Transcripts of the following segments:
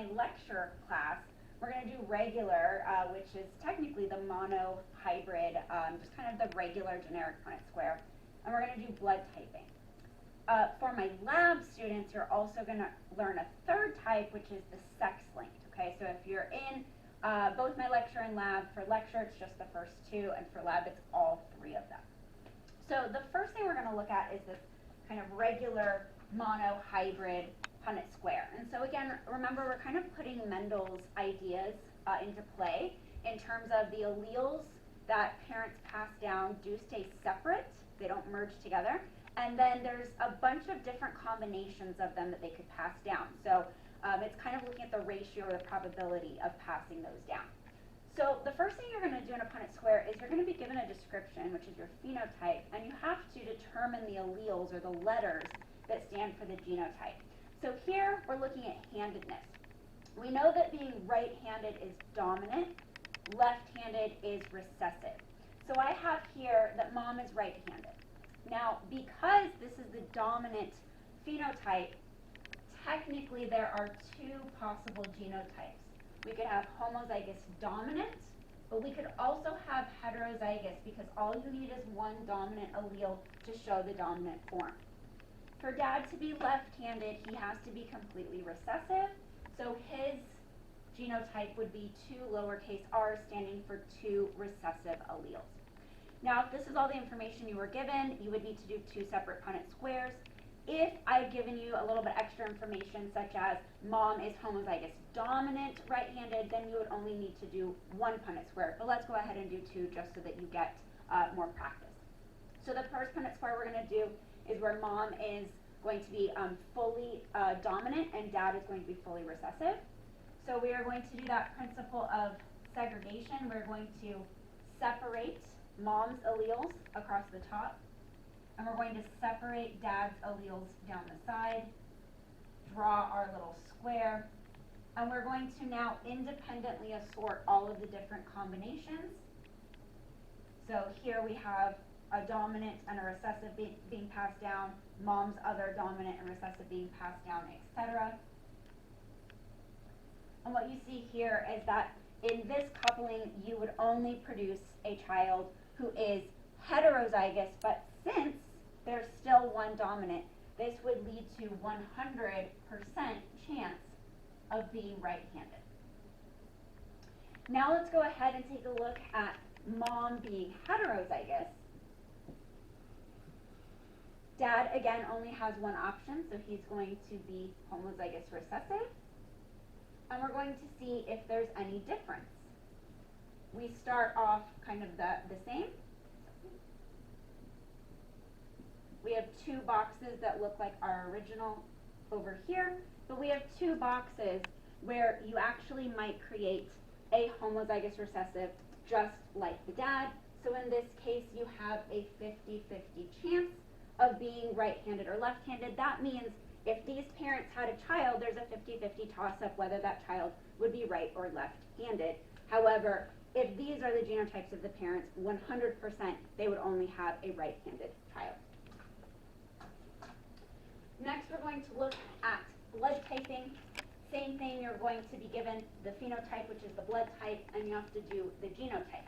my lecture class, we're going to do regular, which is technically the monohybrid, just kind of the regular generic Punnett square, and we're going to do blood typing. For my lab students, you're also going to learn a third type, which is the sex-linked. Okay, so if you're in both my lecture and lab, for lecture it's just the first two, and for lab it's all three of them. So the first thing we're going to look at is this kind of regular monohybrid Punnett square. And so again, remember, we're kind of putting Mendel's ideas into play in terms of the alleles that parents pass down do stay separate, they don't merge together, and then there's a bunch of different combinations of them that they could pass down. So it's kind of looking at the ratio or the probability of passing those down. So the first thing you're going to do in a Punnett square is you're going to be given a description, which is your phenotype, and you have to determine the alleles or the letters that stand for the genotype. So here we're looking at handedness. We know that being right-handed is dominant, left-handed is recessive. So I have here that mom is right-handed. Now, because this is the dominant phenotype, technically there are two possible genotypes. We could have homozygous dominant, but we could also have heterozygous, because all you need is one dominant allele to show the dominant form. For dad to be left-handed, he has to be completely recessive, so his genotype would be 2 lowercase r, standing for 2 recessive alleles. Now, if this is all the information you were given, you would need to do 2 separate Punnett squares. If I've given you a little bit extra information, such as mom is homozygous dominant right-handed, then you would only need to do 1 Punnett square. But let's go ahead and do 2 just so that you get more practice. So the first Punnett square we're going to do is where mom is going to be fully dominant and dad is going to be fully recessive. So we are going to do that principle of segregation. We're going to separate mom's alleles across the top, and we're going to separate dad's alleles down the side, draw our little square, and we're going to now independently assort all of the different combinations. So here we have a dominant and a recessive being passed down, mom's other dominant and recessive being passed down, etc. And what you see here is that in this coupling, you would only produce a child who is heterozygous, but since there's still one dominant, this would lead to 100% chance of being right-handed. Now let's go ahead and take a look at mom being heterozygous. Dad, again, only has one option, so he's going to be homozygous recessive. And we're going to see if there's any difference. We start off kind of the same. We have 2 boxes that look like our original over here, but we have 2 boxes where you actually might create a homozygous recessive just like the dad. So in this case, you have a 50-50 chance of being right-handed or left-handed. That means if these parents had a child, there's a 50-50 toss-up whether that child would be right or left-handed. However, if these are the genotypes of the parents, 100% they would only have a right-handed child. Next, we're going to look at blood typing. Same thing, you're going to be given the phenotype, which is the blood type, and you have to do the genotype.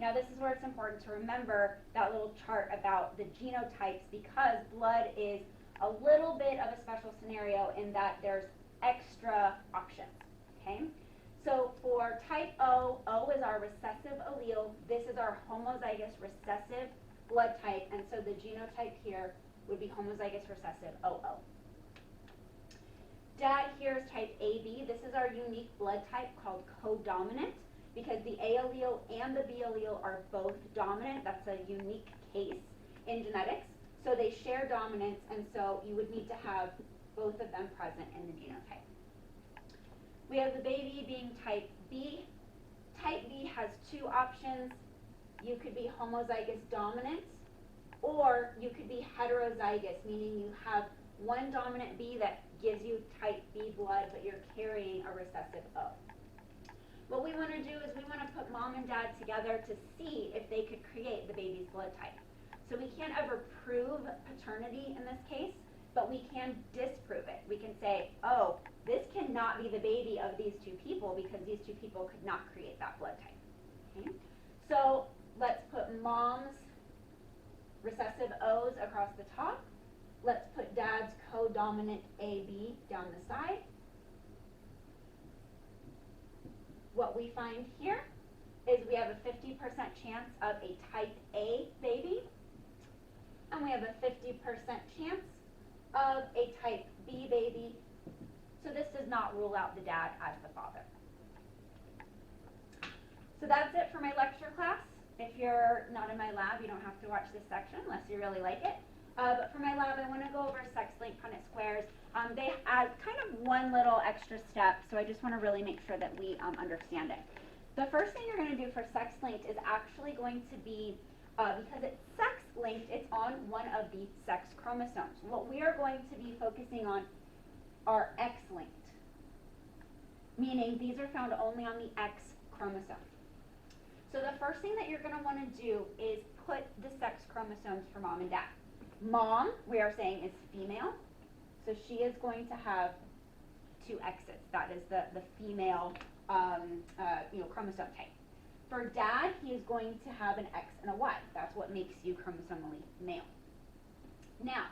Now, this is where it's important to remember that little chart about the genotypes, because blood is a little bit of a special scenario in that there's extra options, okay? So for type O, O is our recessive allele. This is our homozygous recessive blood type, and so the genotype here would be homozygous recessive OO. Dad here is type AB. This is our unique blood type called codominant, because the A allele and the B allele are both dominant. That's a unique case in genetics. So they share dominance, and so you would need to have both of them present in the genotype. We have the baby being type B. Type B has 2 options. You could be homozygous dominant, or you could be heterozygous, meaning you have one dominant B that gives you type B blood, but you're carrying a recessive O. What we want to do is we want to put mom and dad together to see if they could create the baby's blood type. So we can't ever prove paternity in this case, but we can disprove it. We can say, oh, This cannot be the baby of these two people because these two people could not create that blood type. Okay? So let's put mom's recessive O's across the top. Let's put dad's codominant AB down the side. What we find here is we have a 50% chance of a type A baby, and we have a 50% chance of a type B baby. So this does not rule out the dad as the father. So that's it for my lecture class. If you're not in my lab, you don't have to watch this section unless you really like it. But for my lab, I want to go over sex-linked Punnett squares. They add kind of one little extra step, so I just want to really make sure that we understand it. The first thing you're going to do for sex-linked is actually going to be, because it's sex-linked, it's on one of the sex chromosomes. What we are going to be focusing on are X-linked, meaning these are found only on the X chromosome. So the first thing that you're going to want to do is put the sex chromosomes for mom and dad. Mom, we are saying, is female, so she is going to have two X's. That is the female chromosome type. For dad, he is going to have an X and a Y. That's what makes you chromosomally male. Now,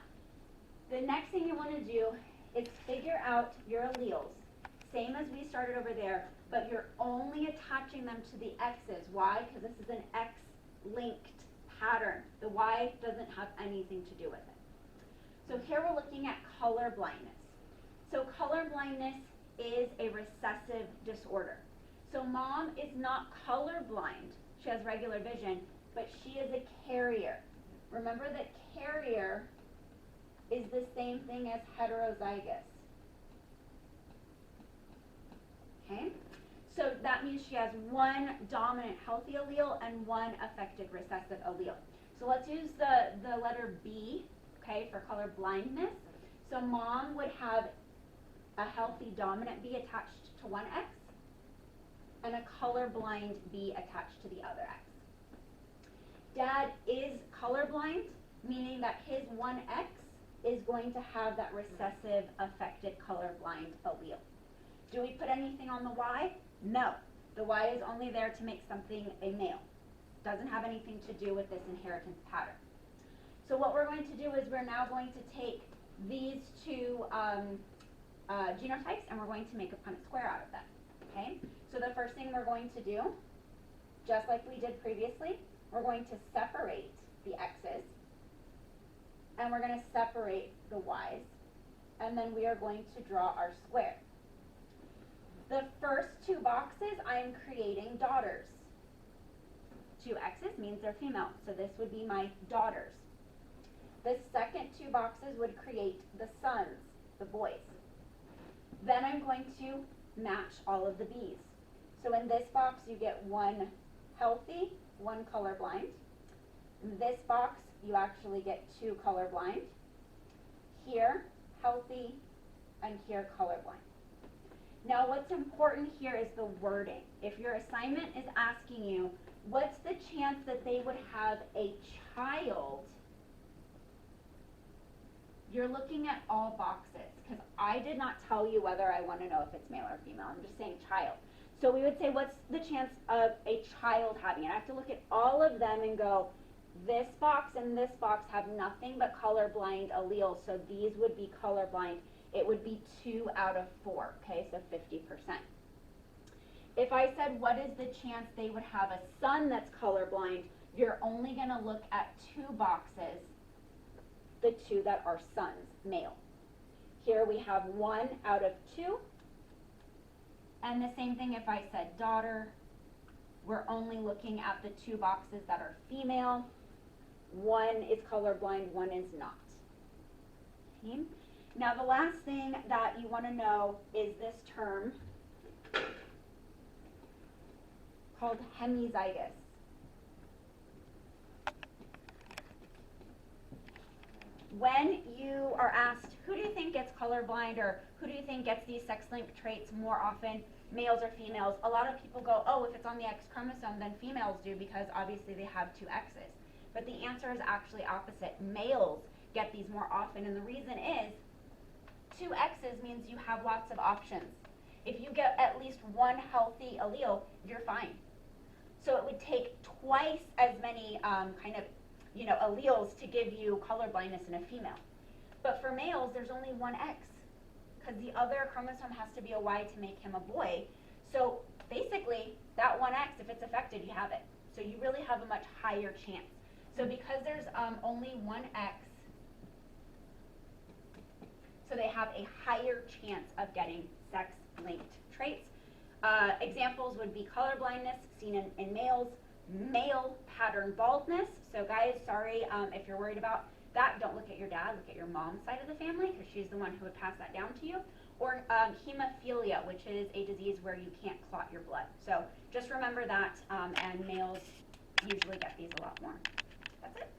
the next thing you want to do is figure out your alleles. Same as we started over there, but you're only attaching them to the X's. Why? Because this is an X-linked pattern. The Y doesn't have anything to do with it. So here we're looking at color blindness. So color blindness is a recessive disorder. So mom is not colorblind. She has regular vision, but she is a carrier. Remember that carrier is the same thing as heterozygous. Okay? So that means she has one dominant healthy allele and one affected recessive allele. So let's use the letter B, okay, for color blindness. So mom would have a healthy dominant B attached to one X and a colorblind B attached to the other X. Dad is colorblind, meaning that his one X is going to have that recessive affected colorblind allele. Do we put anything on the Y? No. The Y is only there to make something a male. Doesn't have anything to do with this inheritance pattern. So what we're going to do is we're now going to take these two genotypes and we're going to make a Punnett square out of them. Okay? So the first thing we're going to do, just like we did previously, we're going to separate the X's and we're going to separate the Y's, and then we are going to draw our square. The first two boxes, I'm creating daughters. Two X's means they're female, so this would be my daughters. The second two boxes would create the sons, the boys. Then I'm going to match all of the B's. So in this box, you get one healthy, one colorblind. In this box, you actually get two colorblind. Here, healthy, and here, colorblind. Now what's important here is the wording. If your assignment is asking you, what's the chance that they would have a child, you're looking at all boxes, because I did not tell you whether I want to know if it's male or female. I'm just saying child. So we would say, what's the chance of a child having it? I have to look at all of them and go, this box and this box have nothing but colorblind alleles, so these would be colorblind. It would be 2 out of 4, okay, so 50%. If I said, what is the chance they would have a son that's colorblind, you're only going to look at 2 boxes, the 2 that are sons, male. Here we have 1 out of 2. And the same thing if I said daughter, we're only looking at the 2 boxes that are female. 1 is colorblind, 1 is not. Okay? Now the last thing that you want to know is this term called hemizygous. When you are asked, who do you think gets colorblind, or who do you think gets these sex-linked traits more often, males or females, a lot of people go, oh, if it's on the X chromosome, then females do, because obviously they have 2 X's. But the answer is actually opposite. Males get these more often, and the reason is 2 X's means you have lots of options. If you get at least one healthy allele, you're fine. So it would take twice as many alleles to give you color blindness in a female. But for males, there's only one X, because the other chromosome has to be a Y to make him a boy. So basically, that one X, if it's affected, you have it. So you really have a much higher chance. So because there's only one X, so they have a higher chance of getting sex-linked traits. Examples would be color blindness seen in males, male pattern baldness. So guys, sorry if you're worried about that, don't look at your dad, look at your mom's side of the family, because she's the one who would pass that down to you. Or hemophilia, which is a disease where you can't clot your blood. So just remember that, and males usually get these a lot more. That's it.